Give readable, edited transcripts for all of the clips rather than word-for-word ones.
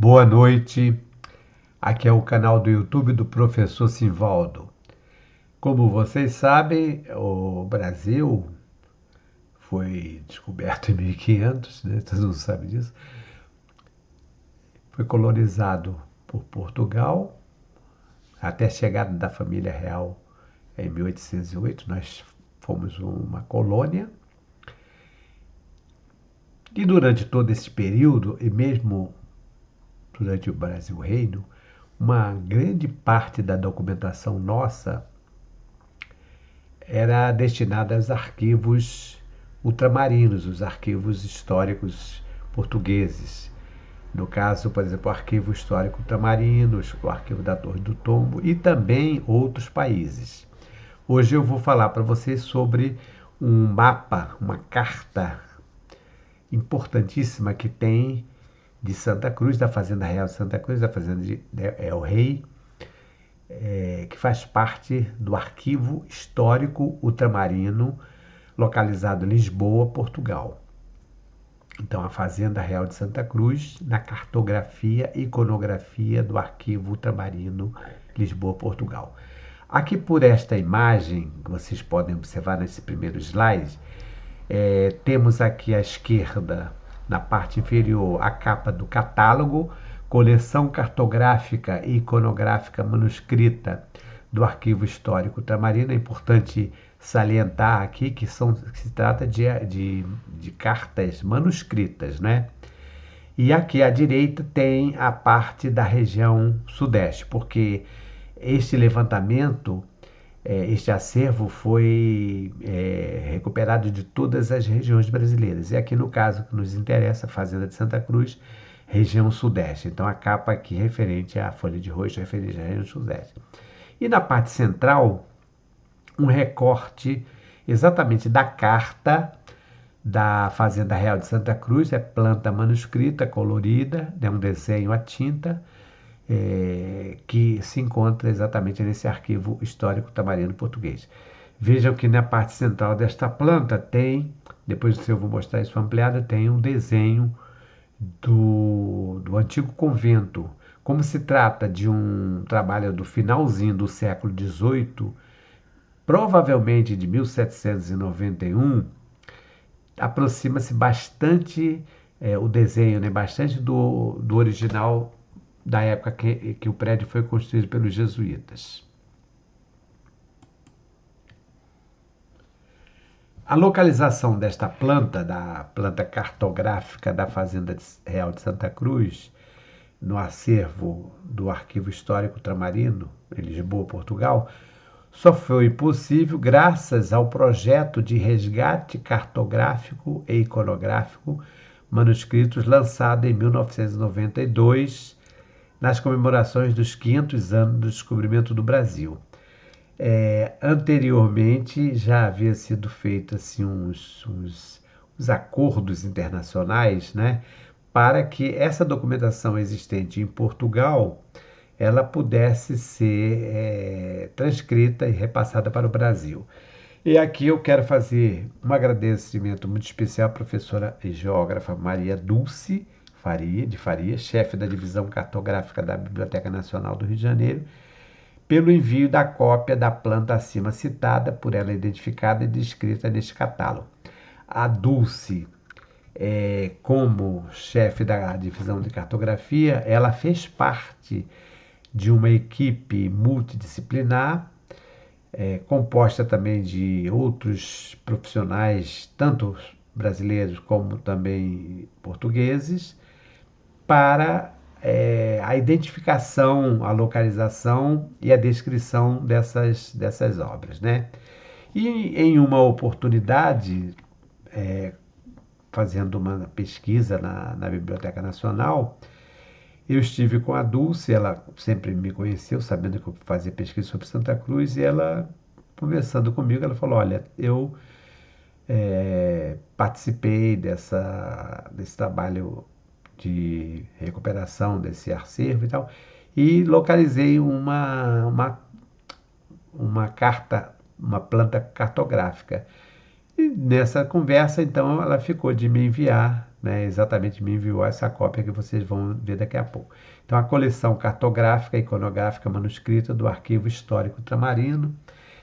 Boa noite, aqui é o canal do YouTube do Professor Simvaldo. Como vocês sabem, o Brasil foi descoberto em 1500, né? Todo mundo sabe disso. Foi colonizado por Portugal até a chegada da família real em 1808. Nós fomos uma colônia. E durante todo esse período, e mesmo durante o Brasil Reino, uma grande parte da documentação nossa era destinada aos arquivos ultramarinos, os arquivos históricos portugueses. No caso, por exemplo, o Arquivo Histórico Ultramarino, o Arquivo da Torre do Tombo e também outros países. Hoje eu vou falar para vocês sobre um mapa, uma carta importantíssima que tem de Santa Cruz, da Fazenda Real de Santa Cruz, da Fazenda de El Rei, que faz parte do Arquivo Histórico Ultramarino, localizado em Lisboa, Portugal. Então, a Fazenda Real de Santa Cruz, na cartografia e iconografia do Arquivo Ultramarino, Lisboa, Portugal. Aqui por esta imagem, que vocês podem observar nesse primeiro slide, temos aqui à esquerda, na parte inferior, a capa do catálogo, coleção cartográfica e iconográfica manuscrita do Arquivo Histórico Ultramarino. É importante salientar aqui que se trata de cartas manuscritas, né? E aqui à direita tem a parte da região sudeste, porque este levantamento, este acervo foi recuperado de todas as regiões brasileiras. E aqui no caso que nos interessa, a Fazenda de Santa Cruz, região sudeste. Então a capa aqui referente à folha de rosto, referente à região sudeste. E na parte central, um recorte exatamente da carta da Fazenda Real de Santa Cruz, é planta manuscrita, colorida, é um desenho à tinta, que se encontra exatamente nesse arquivo histórico tamarino português. Vejam que na parte central desta planta tem, depois eu vou mostrar isso ampliado, tem um desenho do antigo convento. Como se trata de um trabalho do finalzinho do século XVIII, provavelmente de 1791, aproxima-se bastante o desenho, né, bastante do original da época que o prédio foi construído pelos jesuítas. A localização desta planta, da planta cartográfica da Fazenda Real de Santa Cruz, no acervo do Arquivo Histórico Ultramarino, em Lisboa, Portugal, só foi possível graças ao projeto de resgate cartográfico e iconográfico manuscritos lançado em 1992, nas comemorações dos 500 anos do descobrimento do Brasil. Anteriormente já havia sido feito assim, uns acordos internacionais, né, para que essa documentação existente em Portugal ela pudesse ser transcrita e repassada para o Brasil. E aqui eu quero fazer um agradecimento muito especial à professora e geógrafa Maria Dulce de Faria, chefe da divisão cartográfica da Biblioteca Nacional do Rio de Janeiro, pelo envio da cópia da planta acima citada, por ela identificada e descrita neste catálogo. A Dulce, como chefe da divisão de cartografia, ela fez parte de uma equipe multidisciplinar, composta também de outros profissionais, tanto brasileiros como também portugueses, para a identificação, a localização e a descrição dessas obras, né? E em uma oportunidade, fazendo uma pesquisa na Biblioteca Nacional, eu estive com a Dulce, ela sempre me conheceu, sabendo que eu fazia pesquisa sobre Santa Cruz, e ela, conversando comigo, ela falou, olha, eu participei desse trabalho de recuperação desse acervo e tal, e localizei uma carta, uma planta cartográfica. E nessa conversa, então, ela ficou de me enviar né, exatamente me enviou essa cópia que vocês vão ver daqui a pouco. Então, a coleção cartográfica, iconográfica, manuscrita do Arquivo Histórico Ultramarino.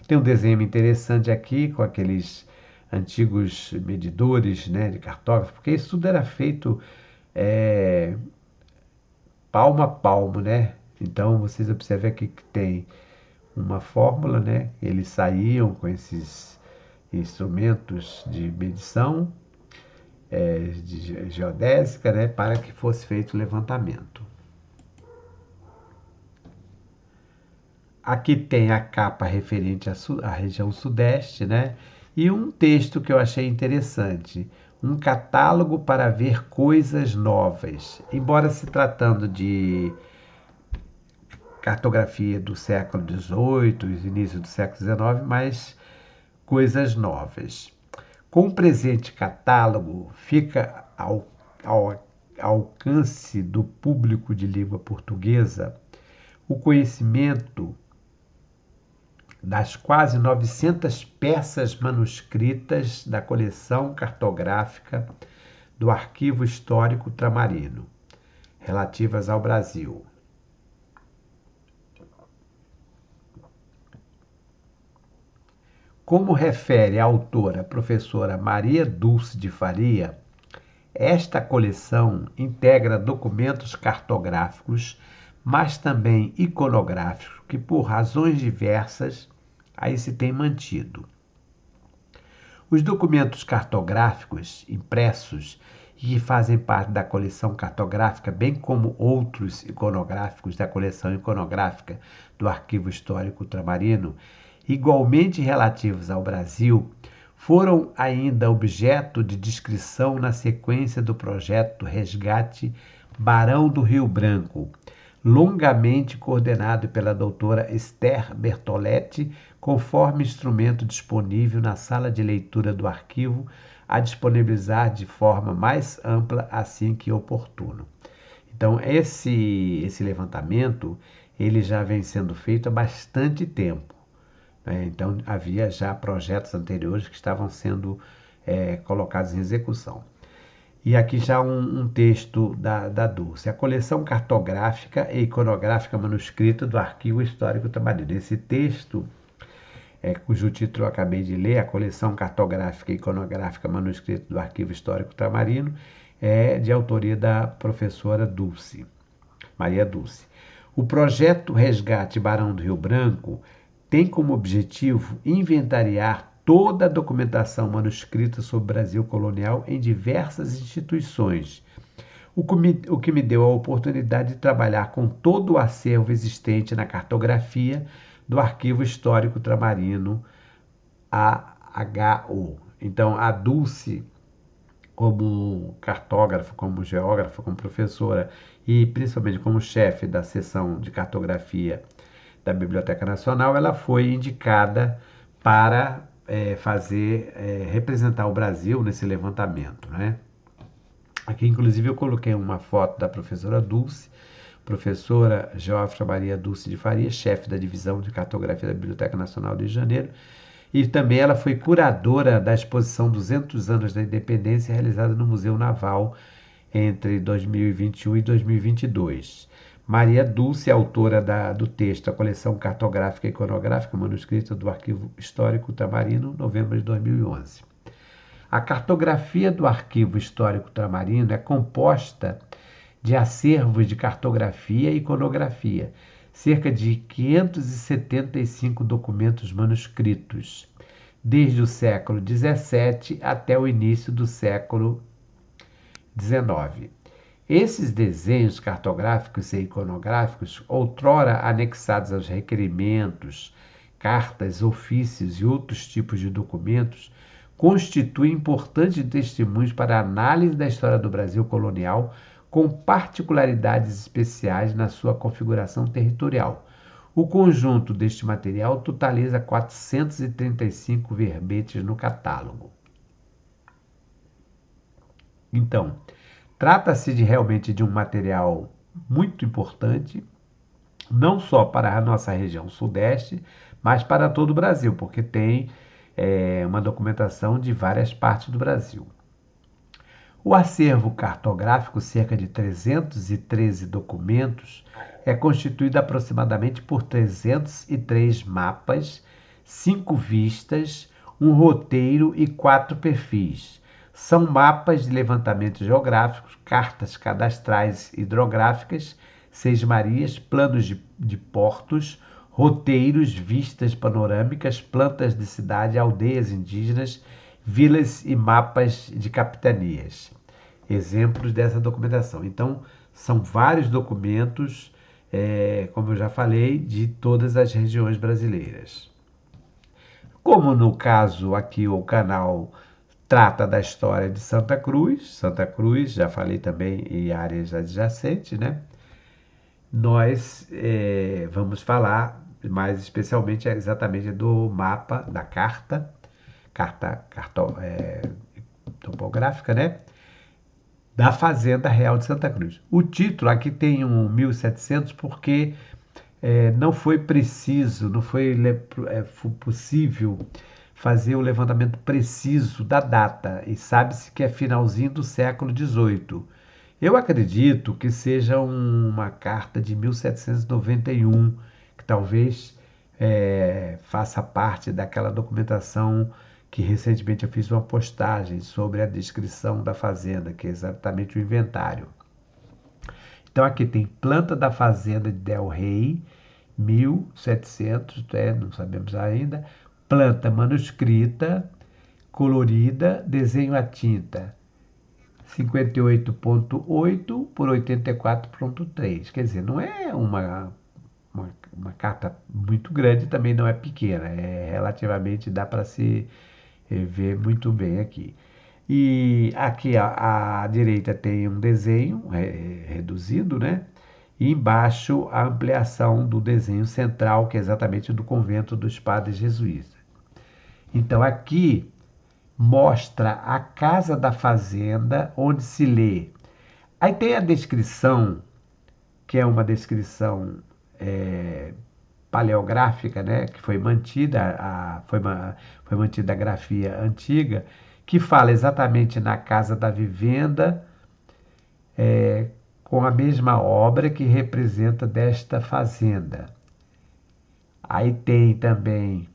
Tem um desenho interessante aqui com aqueles antigos medidores, né, de cartógrafo, porque isso tudo era feito é, palmo a palmo, né? Então, vocês observam aqui que tem uma fórmula, né? Eles saíam com esses instrumentos de medição, de geodésica, né? Para que fosse feito o levantamento. Aqui tem a capa referente à região sudeste, né? E um texto que eu achei interessante, um catálogo para ver coisas novas. Embora se tratando de cartografia do século XVIII, início do século XIX, mas coisas novas. Com o presente catálogo, fica ao alcance do público de língua portuguesa o conhecimento das quase 900 peças manuscritas da coleção cartográfica do Arquivo Histórico Ultramarino, relativas ao Brasil. Como refere a autora professora Maria Dulce de Faria, esta coleção integra documentos cartográficos, mas também iconográficos, que por razões diversas aí se tem mantido. Os documentos cartográficos impressos e que fazem parte da coleção cartográfica, bem como outros iconográficos da coleção iconográfica do Arquivo Histórico Ultramarino, igualmente relativos ao Brasil, foram ainda objeto de descrição na sequência do projeto Resgate Barão do Rio Branco, longamente coordenado pela doutora Esther Bertoletti, conforme instrumento disponível na sala de leitura do arquivo, a disponibilizar de forma mais ampla assim que oportuno. Então, esse levantamento ele já vem sendo feito há bastante tempo, né? Então, havia já projetos anteriores que estavam sendo colocados em execução. E aqui já um texto da Dulce. A coleção cartográfica e iconográfica manuscrita do Arquivo Histórico Ultramarino. Esse texto, cujo título eu acabei de ler, a coleção cartográfica e iconográfica manuscrita do Arquivo Histórico Ultramarino, é de autoria da professora Dulce, Maria Dulce. O projeto Resgate Barão do Rio Branco tem como objetivo inventariar toda a documentação manuscrita sobre o Brasil colonial em diversas instituições, o que me deu a oportunidade de trabalhar com todo o acervo existente na cartografia do Arquivo Histórico Ultramarino, AHU. Então, a Dulce, como cartógrafa, como geógrafa, como professora e principalmente como chefe da seção de cartografia da Biblioteca Nacional, ela foi indicada para representar o Brasil nesse levantamento, né? Aqui, inclusive, eu coloquei uma foto da professora Dulce, professora Geófra Maria Dulce de Faria, chefe da divisão de cartografia da Biblioteca Nacional do Rio de Janeiro, e também ela foi curadora da exposição 200 anos da Independência, realizada no Museu Naval entre 2021 e 2022. Maria Dulce, autora do texto A Coleção Cartográfica e Iconográfica Manuscrita do Arquivo Histórico Ultramarino, novembro de 2011. A cartografia do Arquivo Histórico Ultramarino é composta de acervos de cartografia e iconografia, cerca de 575 documentos manuscritos, desde o século XVII até o início do século XIX. Esses desenhos cartográficos e iconográficos, outrora anexados aos requerimentos, cartas, ofícios e outros tipos de documentos, constituem importantes testemunhos para a análise da história do Brasil colonial, com particularidades especiais na sua configuração territorial. O conjunto deste material totaliza 435 verbetes no catálogo. Então, trata-se realmente de um material muito importante, não só para a nossa região sudeste, mas para todo o Brasil, porque tem uma documentação de várias partes do Brasil. O acervo cartográfico, cerca de 313 documentos, é constituído aproximadamente por 303 mapas, 5 vistas, um roteiro e 4 perfis. São mapas de levantamento geográfico, cartas cadastrais hidrográficas, sesmarias, planos de portos, roteiros, vistas panorâmicas, plantas de cidade, aldeias indígenas, vilas e mapas de capitanias. Exemplos dessa documentação. Então, são vários documentos, como eu já falei, de todas as regiões brasileiras. Como no caso aqui o canal trata da história de Santa Cruz, já falei também em áreas adjacentes, né? Nós vamos falar mais especialmente exatamente do mapa, da carta topográfica, né? Da Fazenda Real de Santa Cruz. O título aqui tem um 1700 porque não foi preciso, não foi possível fazer o levantamento preciso da data e sabe-se que é finalzinho do século XVIII. Eu acredito que seja uma carta de 1791, que talvez faça parte daquela documentação que recentemente eu fiz uma postagem sobre a descrição da fazenda, que é exatamente o inventário. Então aqui tem planta da fazenda de Del Rey, 1700, não sabemos ainda, planta manuscrita, colorida, desenho a tinta, 58,8 por 84,3. Quer dizer, não é uma carta muito grande, também não é pequena, relativamente dá para se ver muito bem aqui. E aqui à direita tem um desenho reduzido, né? E embaixo a ampliação do desenho central, que é exatamente do convento dos padres jesuítas. Então aqui mostra a casa da fazenda, onde se lê. Aí tem a descrição, que é uma descrição paleográfica, né, que foi mantida, foi mantida a grafia antiga, que fala exatamente na casa da vivenda, com a mesma obra que representa desta fazenda. Aí tem também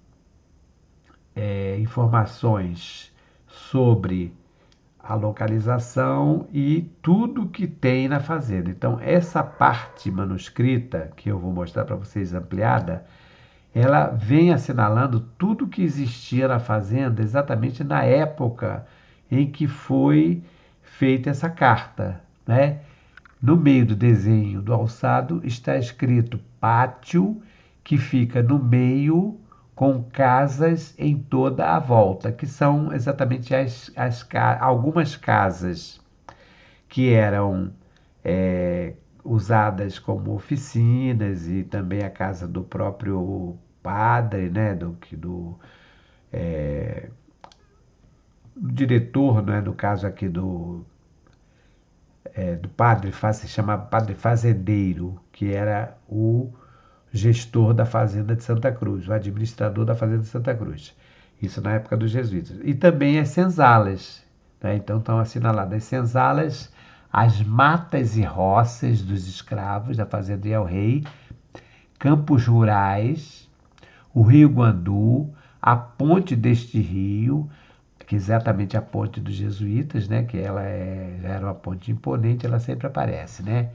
informações sobre a localização e tudo que tem na fazenda. Então, essa parte manuscrita que eu vou mostrar para vocês ampliada, ela vem assinalando tudo que existia na fazenda exatamente na época em que foi feita essa carta, né? No meio do desenho do alçado está escrito pátio, que fica no meio com casas em toda a volta, que são exatamente algumas casas que eram usadas como oficinas e também a casa do próprio padre, né, do diretor, né, no caso aqui do padre, se chamava padre fazendeiro, que era o gestor da fazenda de Santa Cruz, o administrador da fazenda de Santa Cruz. Isso na época dos jesuítas. E também as senzalas, né? Então estão assinaladas as senzalas, as matas e roças dos escravos da fazenda de El Rei, campos rurais, o rio Guandu, a ponte deste rio, que é exatamente a ponte dos jesuítas, né? Que ela já era uma ponte imponente, ela sempre aparece, né?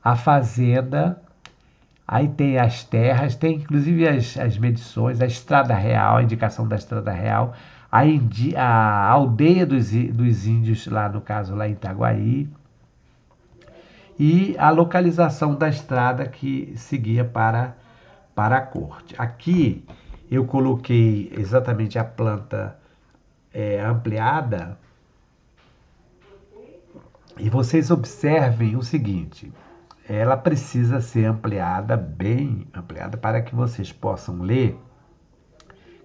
A fazenda, aí tem as terras, tem inclusive as medições, a estrada real, a indicação da estrada real, a aldeia dos índios, lá no caso, lá em Itaguaí, e a localização da estrada que seguia para a corte. Aqui eu coloquei exatamente a planta ampliada, e vocês observem o seguinte: ela precisa ser ampliada, bem ampliada, para que vocês possam ler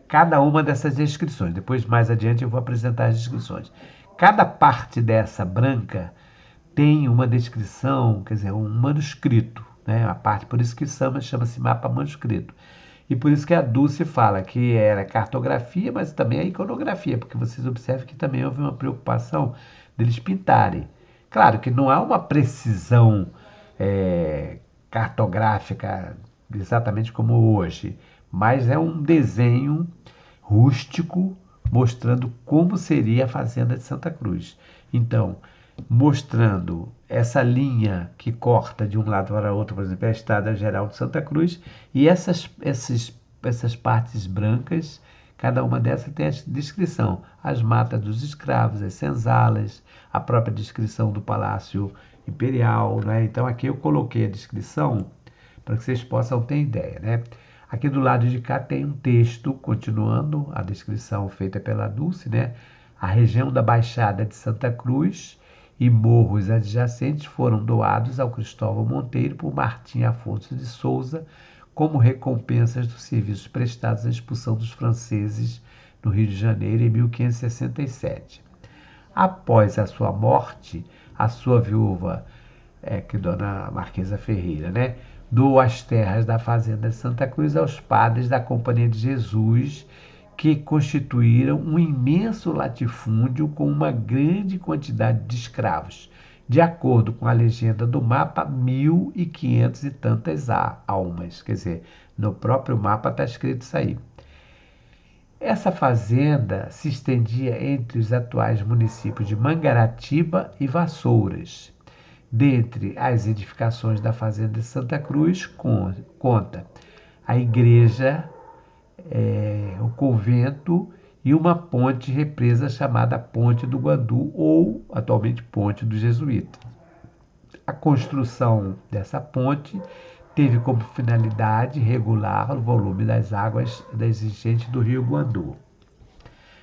cada uma dessas descrições. Depois, mais adiante, eu vou apresentar as descrições. Cada parte dessa branca tem uma descrição, quer dizer, um manuscrito, né? A parte, por isso que chama-se mapa manuscrito. E por isso que a Dulce fala que era cartografia, mas também é iconografia, porque vocês observam que também houve uma preocupação deles pintarem. Claro que não há uma precisão cartográfica exatamente como hoje, mas é um desenho rústico mostrando como seria a fazenda de Santa Cruz. Então, mostrando essa linha que corta de um lado para o outro, por exemplo, é a Estrada Geral de Santa Cruz, e essas partes brancas, cada uma dessas tem a descrição, as matas dos escravos, as senzalas, a própria descrição do Palácio Imperial, né? Então aqui eu coloquei a descrição para que vocês possam ter ideia, né? Aqui do lado de cá tem um texto, continuando a descrição feita pela Dulce, né? A região da Baixada de Santa Cruz e morros adjacentes foram doados ao Cristóvão Monteiro por Martim Afonso de Souza como recompensas dos serviços prestados à expulsão dos franceses no Rio de Janeiro em 1567. Após a sua morte, a sua viúva, que Dona Marquesa Ferreira, né, doou as terras da fazenda de Santa Cruz aos padres da Companhia de Jesus, que constituíram um imenso latifúndio com uma grande quantidade de escravos. De acordo com a legenda do mapa, 1.500 e tantas almas. Quer dizer, no próprio mapa está escrito isso aí. Essa fazenda se estendia entre os atuais municípios de Mangaratiba e Vassouras. Dentre as edificações da fazenda de Santa Cruz, conta a igreja, o convento e uma ponte represa chamada Ponte do Guandu, ou atualmente Ponte dos Jesuítas. A construção dessa ponte teve como finalidade regular o volume das águas das enchentes do rio Guandu.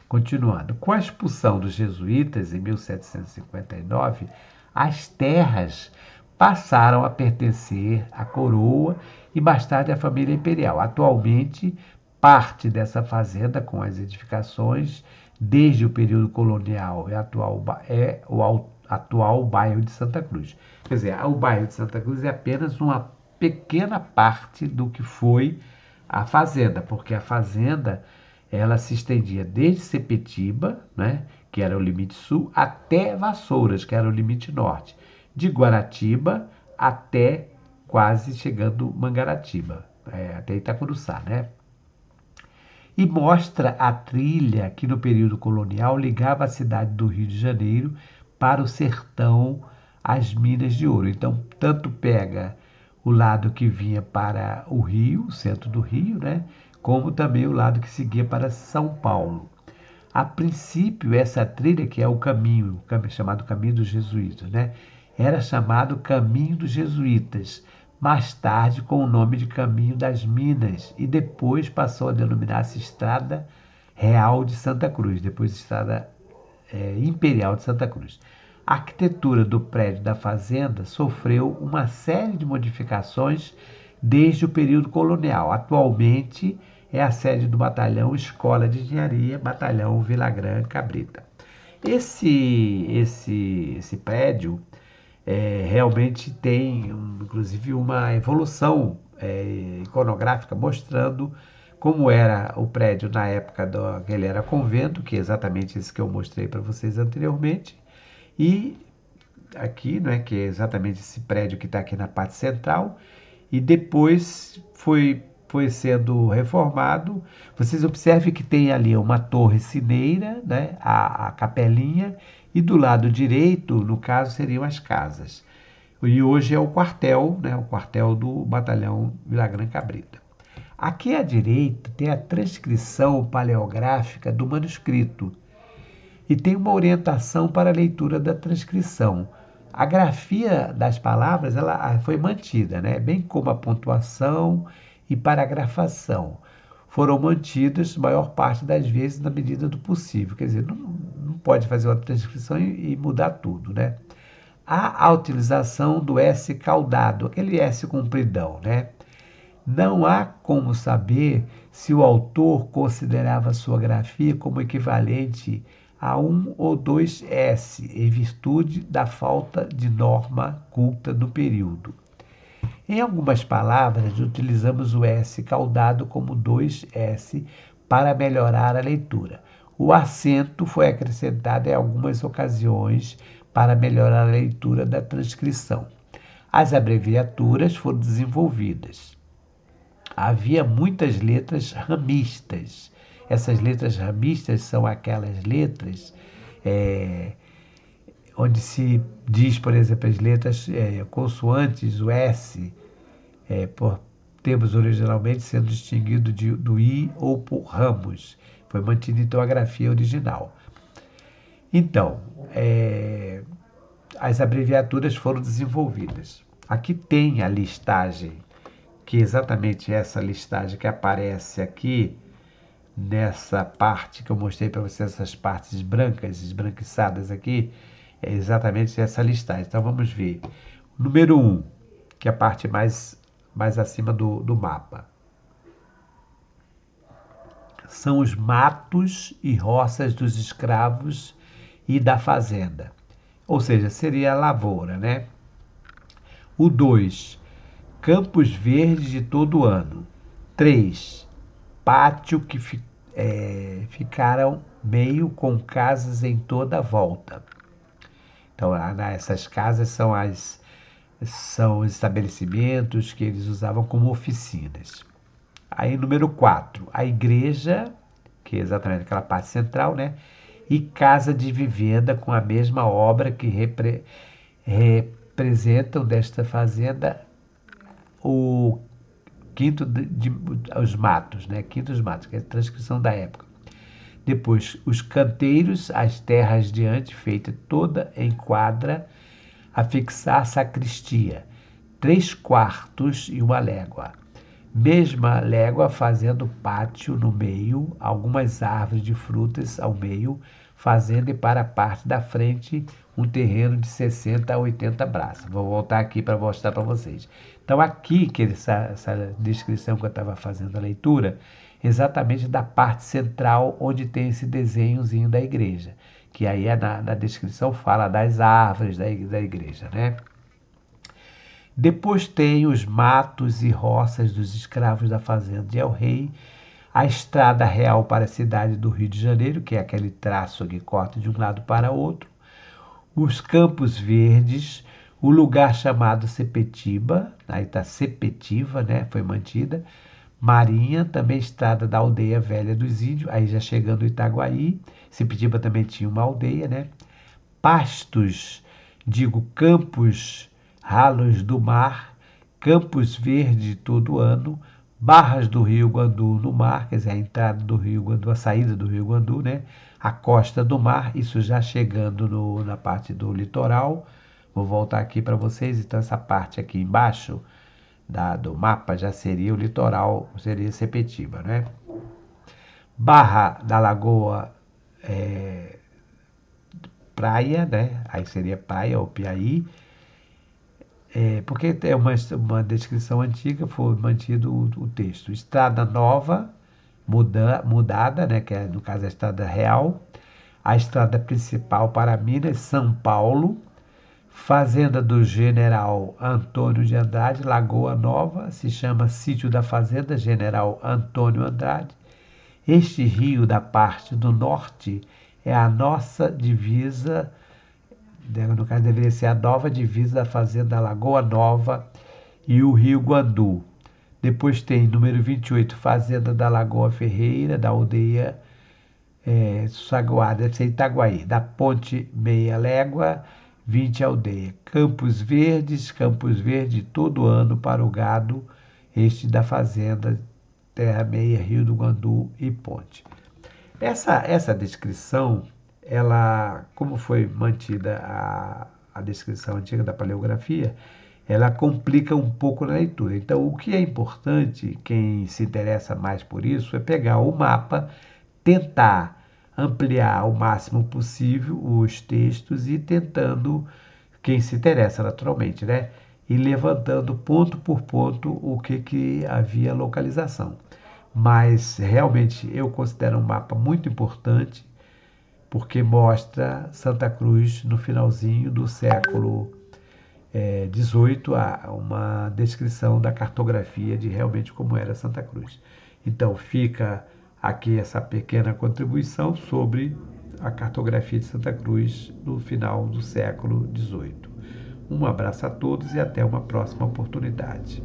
Continuando, com a expulsão dos jesuítas em 1759, as terras passaram a pertencer à coroa e mais tarde à família imperial. Atualmente, parte dessa fazenda com as edificações, desde o período colonial, é o atual bairro de Santa Cruz. Quer dizer, o bairro de Santa Cruz é apenas uma pequena parte do que foi a fazenda, porque a fazenda ela se estendia desde Sepetiba, né, que era o limite sul, até Vassouras, que era o limite norte, de Guaratiba até quase chegando Mangaratiba, até Itacuruçá, né? E mostra a trilha que no período colonial ligava a cidade do Rio de Janeiro para o sertão, as minas de ouro. Então, tanto pega o lado que vinha para o Rio, o centro do Rio, né? Como também o lado que seguia para São Paulo. A princípio, essa trilha, que é o caminho chamado Caminho dos Jesuítas, né? Era chamado Caminho dos Jesuítas, mais tarde com o nome de Caminho das Minas, e depois passou a denominar-se Estrada Real de Santa Cruz, depois Estrada Imperial de Santa Cruz. A arquitetura do prédio da fazenda sofreu uma série de modificações desde o período colonial. Atualmente é a sede do Batalhão Escola de Engenharia, Batalhão Vilagrã Cabrita. Esse prédio realmente tem, inclusive, uma evolução iconográfica mostrando como era o prédio na época que ele era convento, que é exatamente esse que eu mostrei para vocês anteriormente, e aqui, né, que é exatamente esse prédio que está aqui na parte central, e depois foi sendo reformado. Vocês observem que tem ali uma torre sineira, né, a capelinha, e do lado direito, no caso, seriam as casas. E hoje é o quartel, né, o quartel do Batalhão Vilagrã Cabrita. Aqui à direita tem a transcrição paleográfica do manuscrito e tem uma orientação para a leitura da transcrição. A grafia das palavras ela foi mantida, né? Bem como a pontuação e paragrafação. Foram mantidas a maior parte das vezes na medida do possível. Quer dizer, não pode fazer uma transcrição e mudar tudo, né? Há a utilização do S caudado, aquele S compridão, né? Não há como saber se o autor considerava sua grafia como equivalente a um ou dois S, em virtude da falta de norma culta no período. Em algumas palavras, utilizamos o S caudado como dois S para melhorar a leitura. O acento foi acrescentado em algumas ocasiões para melhorar a leitura da transcrição. As abreviaturas foram desenvolvidas. Havia muitas letras ramistas. Essas letras ramistas são aquelas letras onde se diz, por exemplo, as letras consoantes, o S, por termos originalmente sendo distinguido do I ou por ramos. Foi mantida então a grafia original. Então, as abreviaturas foram desenvolvidas. Aqui tem a listagem, que é exatamente essa listagem que aparece aqui, nessa parte que eu mostrei para vocês, essas partes brancas, esbranquiçadas aqui, é exatamente essa listagem. Então vamos ver. Número 1, que é a parte mais acima do mapa. São os matos e roças dos escravos e da fazenda. Ou seja, seria a lavoura, né? O 2, campos verdes de todo ano. 3, pátio que ficaram meio com casas em toda a volta. Então, essas casas são os estabelecimentos que eles usavam como oficinas. Aí, número 4, a igreja, que é exatamente aquela parte central, né? E casa de vivenda com a mesma obra que representam desta fazenda o quinto os matos, né? Quinto dos matos, que é a transcrição da época. Depois, os canteiros, as terras diante, feita toda em quadra, a fixar sacristia, 3/4 e uma légua. Mesma légua fazendo pátio no meio, algumas árvores de frutas ao meio, fazendo e para a parte da frente um terreno de 60 a 80 braças. Vou voltar aqui para mostrar para vocês. Então aqui, que essa descrição que eu estava fazendo a leitura, exatamente da parte central onde tem esse desenhozinho da igreja, que aí na descrição fala das árvores da igreja, né? Depois tem os matos e roças dos escravos da fazenda de El Rei, a estrada real para a cidade do Rio de Janeiro, que é aquele traço que corta de um lado para outro, os campos verdes, o lugar chamado Sepetiba, aí está Sepetiva, né? Foi mantida, Marinha, também estrada da aldeia velha dos índios, aí já chegando Itaguaí, Sepetiba também tinha uma aldeia, né? Pastos, digo, campos ralos do mar, campos verdes todo ano, barras do Rio Guandu no mar, quer dizer, a entrada do Rio Guandu, a saída do Rio Guandu, né? A costa do mar, isso já chegando na parte do litoral. Vou voltar aqui para vocês, então essa parte aqui embaixo do mapa já seria o litoral, seria Sepetiba, né? Barra da Lagoa Praia, né? Aí seria Praia ou Piaí. Porque é uma descrição antiga, foi mantido o texto. Estrada nova, mudada, né? Que é, no caso, a estrada real. A estrada principal para Minas, São Paulo. Fazenda do General Antônio de Andrade, Lagoa Nova, se chama Sítio da Fazenda General Antônio Andrade. Este rio da parte do norte é a nossa divisa, no caso deveria ser a nova divisa da Fazenda Lagoa Nova e o Rio Guandu. Depois tem número 28, Fazenda da Lagoa Ferreira, da aldeia Saguá, deve ser Itaguaí, da Ponte Meia Légua, 20 aldeia. Campos Verdes todo ano para o gado, este da Fazenda Terra Meia, Rio do Guandu e Ponte. Essa descrição, ela, como foi mantida a descrição antiga da paleografia, ela complica um pouco na leitura. Então, o que é importante, quem se interessa mais por isso, é pegar o mapa, tentar ampliar ao máximo possível os textos e tentando, quem se interessa naturalmente, né? E levantando ponto por ponto o que havia localização. Mas realmente eu considero um mapa muito importante porque mostra Santa Cruz no finalzinho do século XVIII, uma descrição da cartografia de realmente como era Santa Cruz. Então fica aqui essa pequena contribuição sobre a cartografia de Santa Cruz no final do século XVIII. Um abraço a todos e até uma próxima oportunidade.